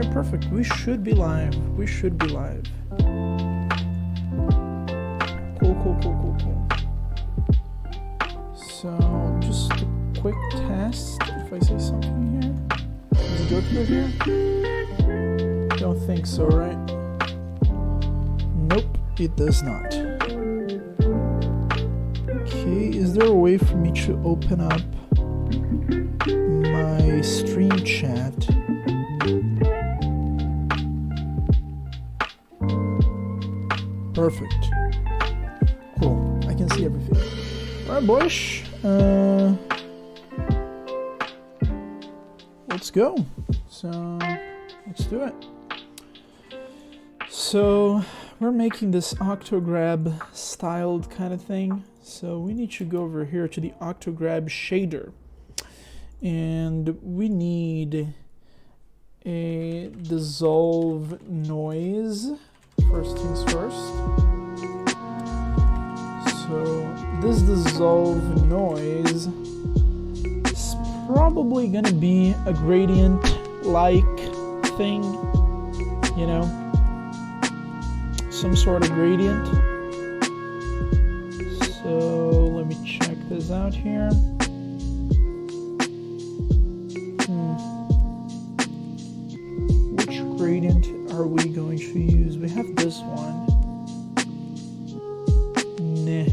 Alright, perfect. We should be live. We should be live. Cool, cool, cool, cool, cool. So, just a quick test. If I say something here, does it go through here? Don't think so, right? Nope, it does not. Okay, is there a way for me to open up my stream chat? Perfect. Cool. I can see everything. Alright, boys. Let's go. So, let's do it. So, we're making this OctoGrab styled kind of thing. So, we need to go over here to the OctoGrab shader. And we need a dissolve noise. First things first. So this dissolve noise is probably gonna be a gradient like thing, you know, some sort of gradient. So let me check this out here. Which gradient are we going to use? We have this one. Nah.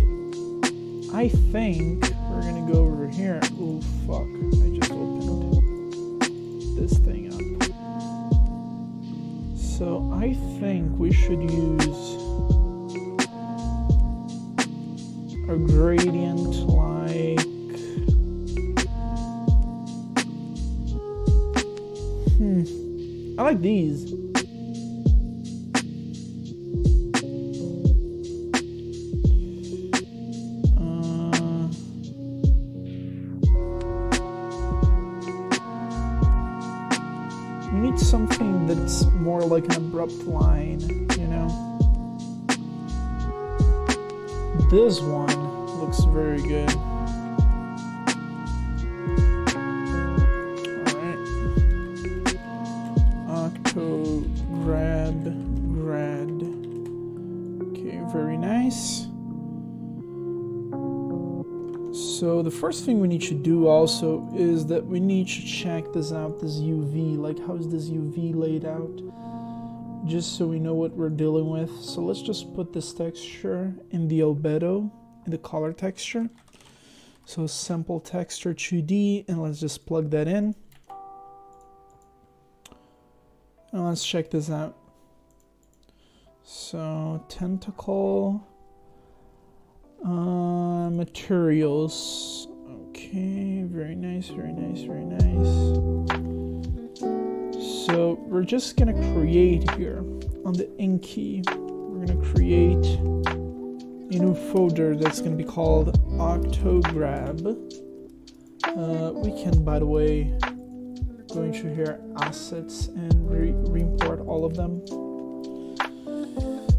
I think we're gonna go over here. Oh fuck, I just opened this thing up. So I think we should use a gradient like I like these. We need something that's more like an abrupt line, you know? This one looks very good. OctoGrab grad. Okay, very nice. So the first thing we need to do also is that we need to check this out, this UV, like how is this UV laid out, just so we know what we're dealing with. So let's just put this texture in the albedo, in the color texture. So sample texture 2D, and let's just plug that in. And let's check this out. So tentacle, materials. Okay, very nice, very nice, very nice. So we're just gonna create here on the ink key. We're gonna create a new folder that's gonna be called OctoGrab. We can, by the way, go into here, assets, and re-import all of them.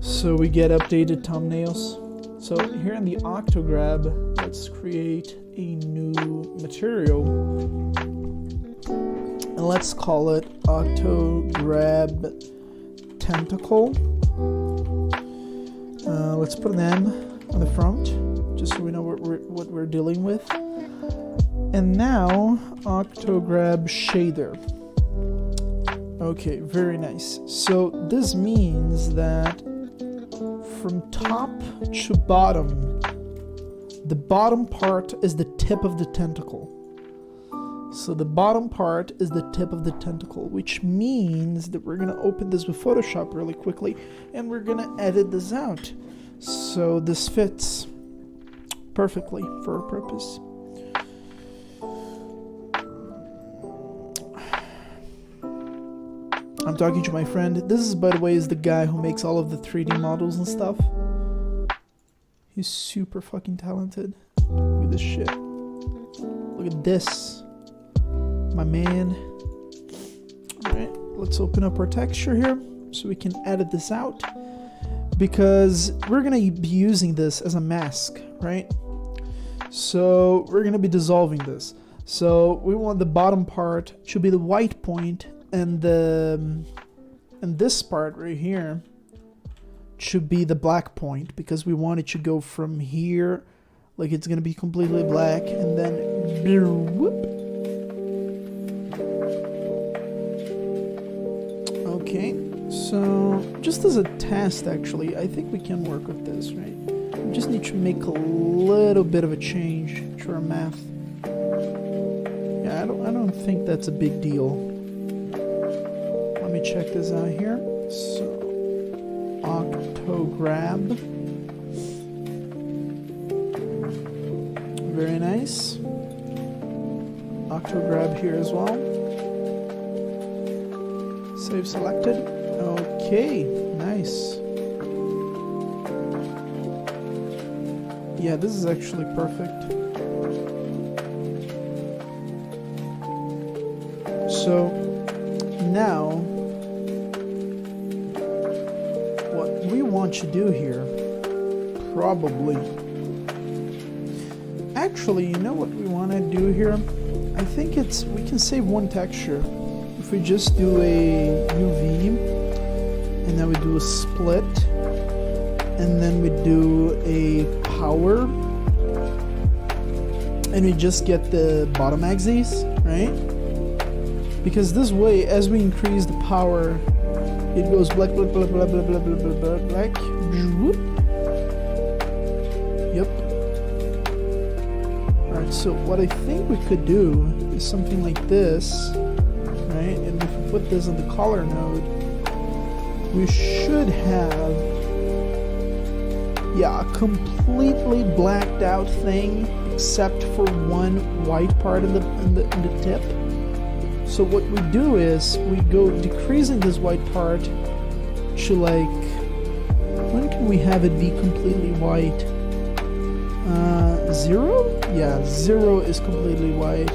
So we get updated thumbnails. So here in the OctoGrab, let's create a new material. And let's call it OctoGrab Tentacle. Let's put an M on the front, just so we know what we're dealing with. And now, OctoGrab shader. Okay, very nice. So this means that from top to bottom, the bottom part is the tip of the tentacle. So the bottom part is the tip of the tentacle, which means that we're gonna open this with Photoshop really quickly, and we're gonna edit this out. So this fits perfectly for our purpose. I'm talking to my friend. This is, by the way, is the guy who makes all of the 3D models and stuff. He's super fucking talented. Look at this shit. Look at this. My man. Alright, let's open up our texture here so we can edit this out. Because we're gonna be using this as a mask, right? So we're gonna be dissolving this. So we want the bottom part to be the white point and this part right here should be the black point, because we want it to go from here, like it's gonna be completely black, and then whoop. Okay, so just as a test, actually, I think we can work with this, right? We just need to make a little bit of a change to our math. Yeah, I don't think that's a big deal. Let me check this out here. So, OctoGrab. Very nice. OctoGrab here as well. Save selected. Okay, nice. Yeah, this is actually perfect. So now what we want to do here, probably, actually, you know what we want to do here? I think we can save one texture. If we just do a UV, and then we do a split, and then we do a power, and we just get the bottom axis, right? Because this way, as we increase the power, it goes black, black, black, black, black, black, black, black, black. Yep. Alright, so what I think we could do is something like this, right? And if we put this in the color node, we should have, yeah, a completely blacked out thing, except for one white part in the tip. So what we do is we go decreasing this white part to, like, when can we have it be completely white? 0? Yeah, 0 is completely white.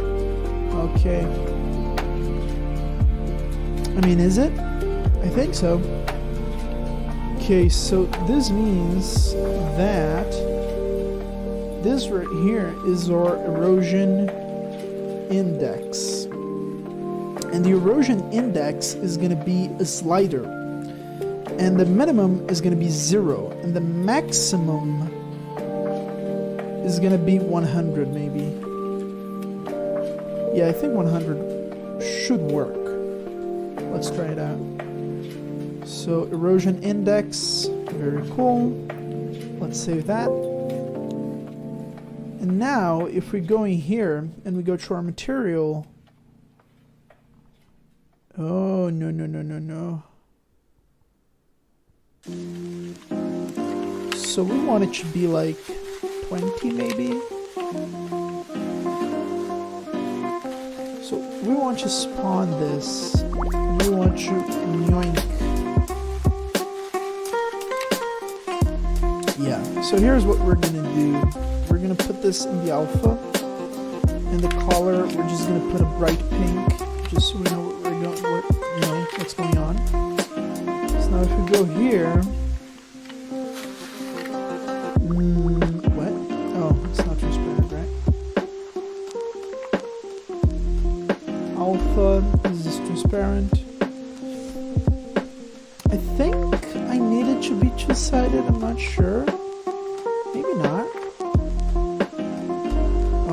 Okay. I mean, is it? I think so. Okay, so this means that this right here is our erosion index. And the erosion index is going to be a slider. And the minimum is going to be 0. And the maximum is going to be 100, maybe. Yeah, I think 100 should work. Let's try it out. So, erosion index, very cool. Let's save that. And now, if we go in here and we go to our material, oh, no, no, no, no, no. So we want it to be like 20 maybe. So we want to spawn this. And we want to yoink. Yeah, so here's what we're gonna do. We're gonna put this in the alpha. In the color, we're just gonna put a bright pink, just so we know what we're going, what's going on. So now if we go here, what? Oh, it's not transparent, right? Alpha, this is transparent. I think I need it to be two-sided, I'm not sure. Maybe not.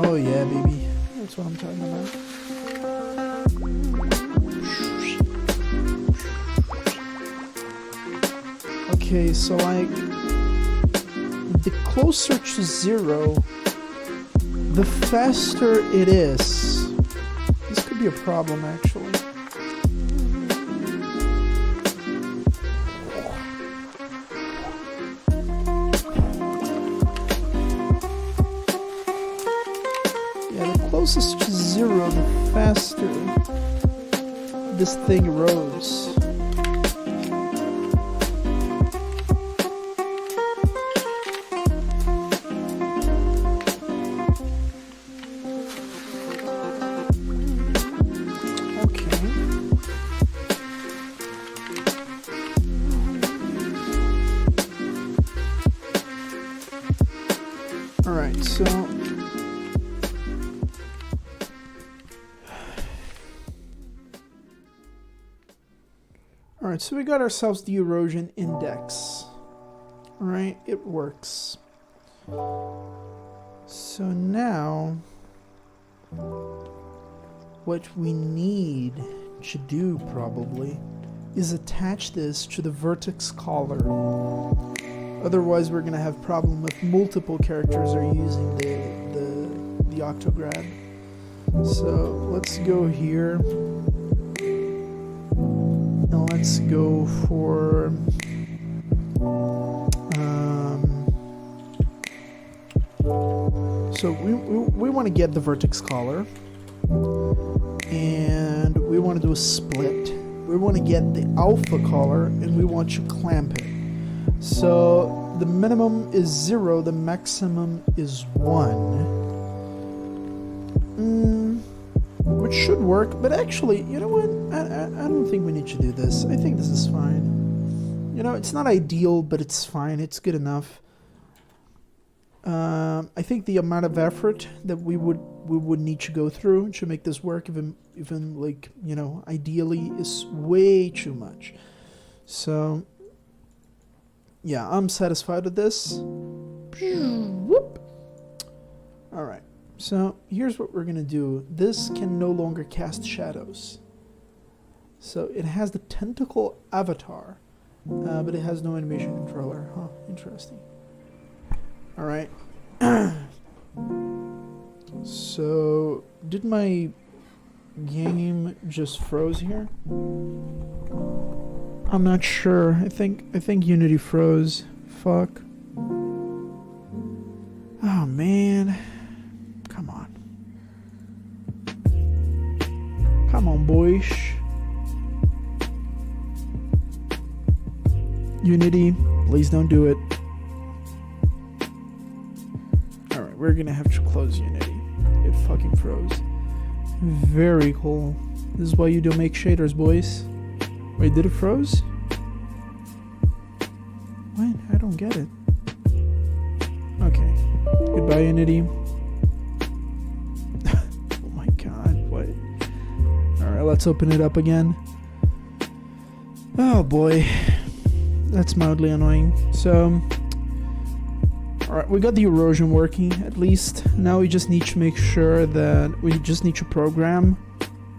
Oh yeah, baby. That's what I'm talking about. Okay, so like, the closer to 0, the faster it is. This could be a problem, actually. Yeah, the closest to 0, the faster this thing erodes. Alright, so Alright, so we got ourselves the Erosion Index. Alright, it works. So now, what we need to do probably is attach this to the vertex collar. Otherwise we're gonna have problem if multiple characters are using the OctoGrab. So let's go here. Now let's go for so we want to get the vertex collar, and we want to do a split. We want to get the alpha collar, and we want to clamp it. So the minimum is 0, the maximum is 1. Which should work, but actually, you know what? I don't think we need to do this. I think this is fine. You know, it's not ideal, but it's fine. It's good enough. I think the amount of effort that we would need to go through to make this work, even like, you know, ideally, is way too much. So yeah, I'm satisfied with this. Whoop. All right. So here's what we're gonna do. This can no longer cast shadows. So it has the tentacle avatar, but it has no animation controller. Huh, interesting. All right. So did my game just froze here? I'm not sure. I think Unity froze. Fuck. Oh man. Come on. Come on, boys. Unity, please don't do it. Alright, we're gonna have to close Unity. It fucking froze. Very cool. This is why you don't make shaders, boys. Wait, did it froze? What? I don't get it. Okay. Goodbye, Unity. Oh my god, what? Alright, let's open it up again. Oh boy. That's mildly annoying. So, alright, we got the erosion working, at least. Now we just need to make sure that we just need to program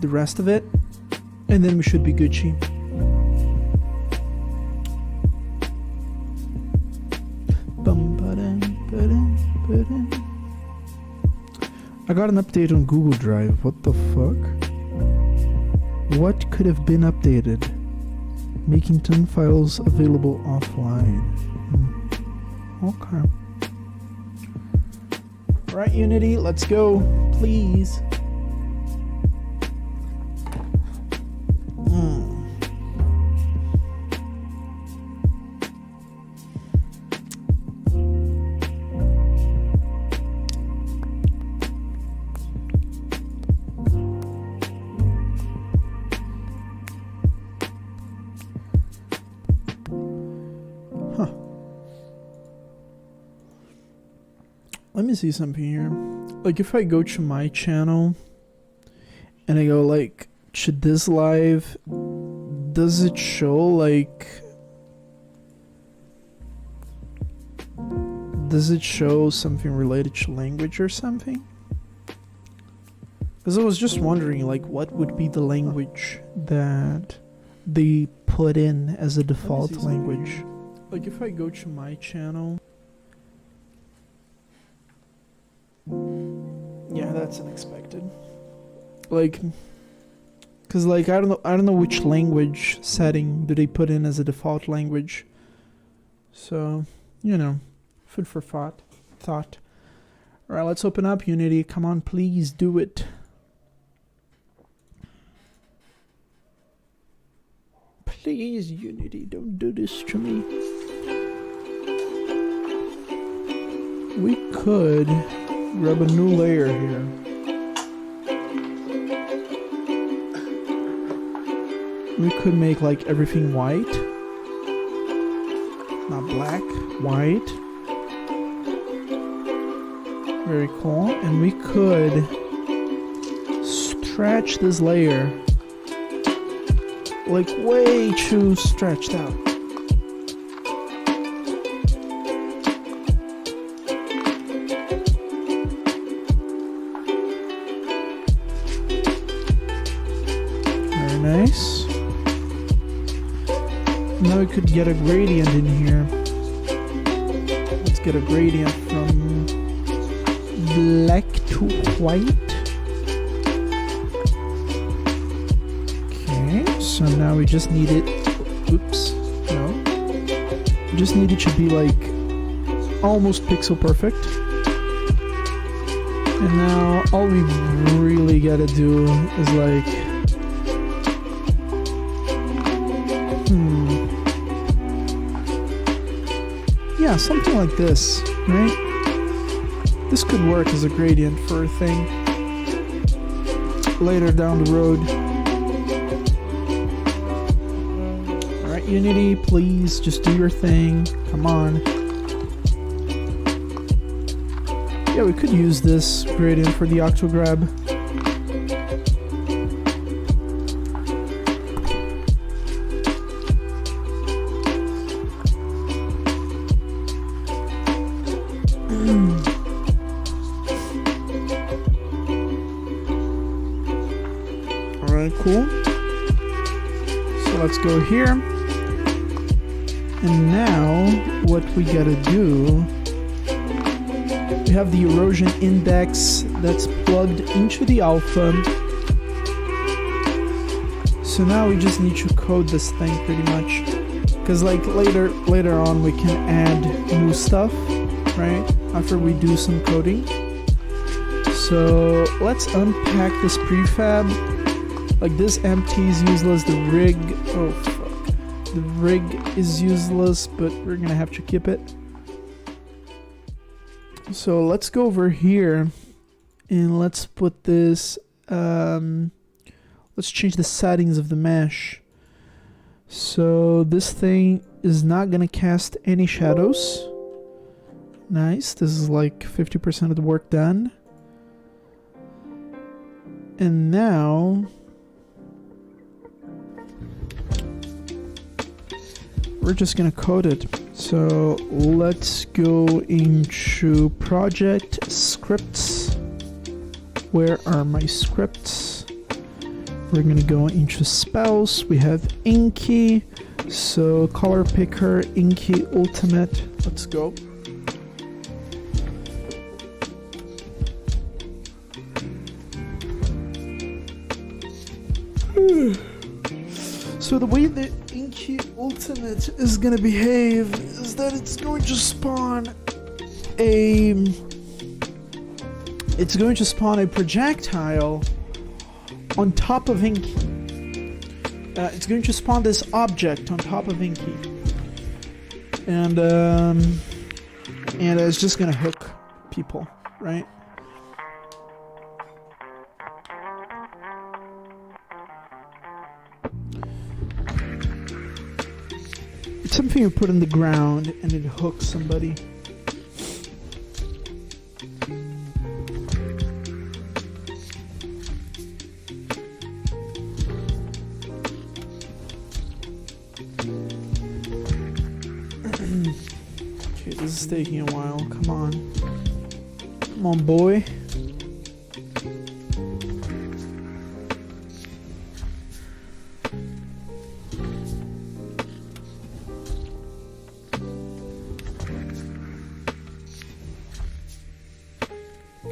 the rest of it, and then we should be Gucci. I got an update on Google Drive. What the fuck? What could have been updated? Making 10 files available offline. Okay. Alright, Unity, let's go. Please. Let me see something here. Like, if I go to my channel and I go like, should this live, does it show like, does it show something related to language or something? Because I was just wondering, like, what would be the language that they put in as a default language? Like, if I go to my channel. Yeah, that's unexpected. Like, cause like I don't know which language setting do they put in as a default language. So, you know, food for thought. All right, let's open up Unity. Come on, please do it. Please, Unity, don't do this to me. We could grab a new layer here. We could make like everything white. Not black, white. Very cool. And we could stretch this layer like way too stretched out. Very nice. Now we could get a gradient in here. Let's get a gradient from black to white. Okay, so now we just need it. Oops, no. We just need it to be like almost pixel perfect. And now all we really gotta do is like, yeah, something like this, right? This could work as a gradient for a thing later down the road. Alright, Unity, please just do your thing. Come on. Yeah, we could use this gradient for the OctoGrab. Cool. So let's go here. And now what we gotta do, we have the erosion index that's plugged into the alpha. So now we just need to code this thing pretty much. Because like later on we can add new stuff, right? After we do some coding. So let's unpack this prefab. Like this empty is useless, the rig, oh fuck. The rig is useless, but we're gonna have to keep it. So let's go over here and let's put this, let's change the settings of the mesh. So this thing is not gonna cast any shadows. Nice, this is like 50% of the work done. And now we're just gonna code it. So let's go into project scripts. Where are my scripts? We're gonna go into spells. We have Inky. So color picker, Inky Ultimate. Let's go. So the way that Inky Ultimate is gonna behave is that it's going to spawn a projectile on top of Inky. It's going to spawn this object on top of Inky, and it's just gonna hook people, right? It's something you put in the ground and it hooks somebody. Okay, this is taking a while. Come on. Come on, boy.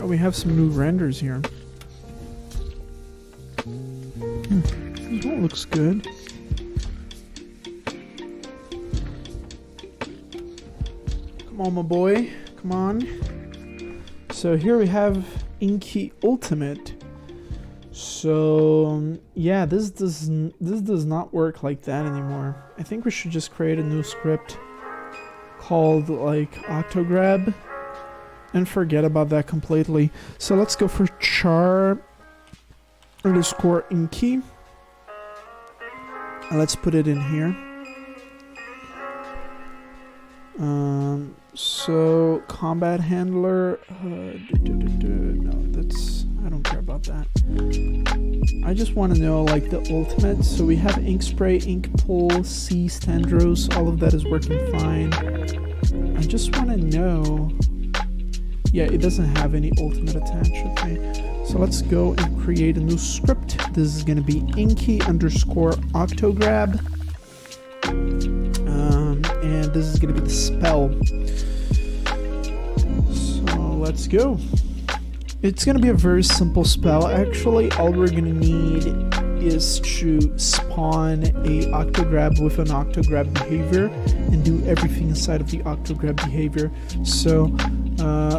Oh, we have some new renders here. This one looks good. Come on, my boy. Come on. So here we have Inky Ultimate. So yeah, this does not work like that anymore. I think we should just create a new script called like OctoGrab and forget about that completely. So let's go for char underscore Inky. And let's put it in here. So combat handler, no, that's, I don't care about about that. I just want to know like the ultimate. So we have ink spray, ink pull, C Standros, all of that is working fine. I just want to know. Yeah, it doesn't have any ultimate attached. Okay, so let's go and create a new script. This is going to be inky_OctoGrab, and this is going to be the spell. So let's go. It's going to be a very simple spell. Actually, all we're going to need is to spawn a OctoGrab with an OctoGrab behavior and do everything inside of the OctoGrab behavior. So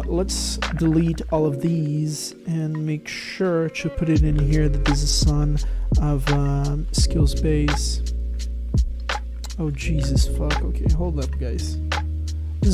let's delete all of these and make sure to put it in here that this is son of skills base. Oh Jesus fuck. Okay, hold up guys.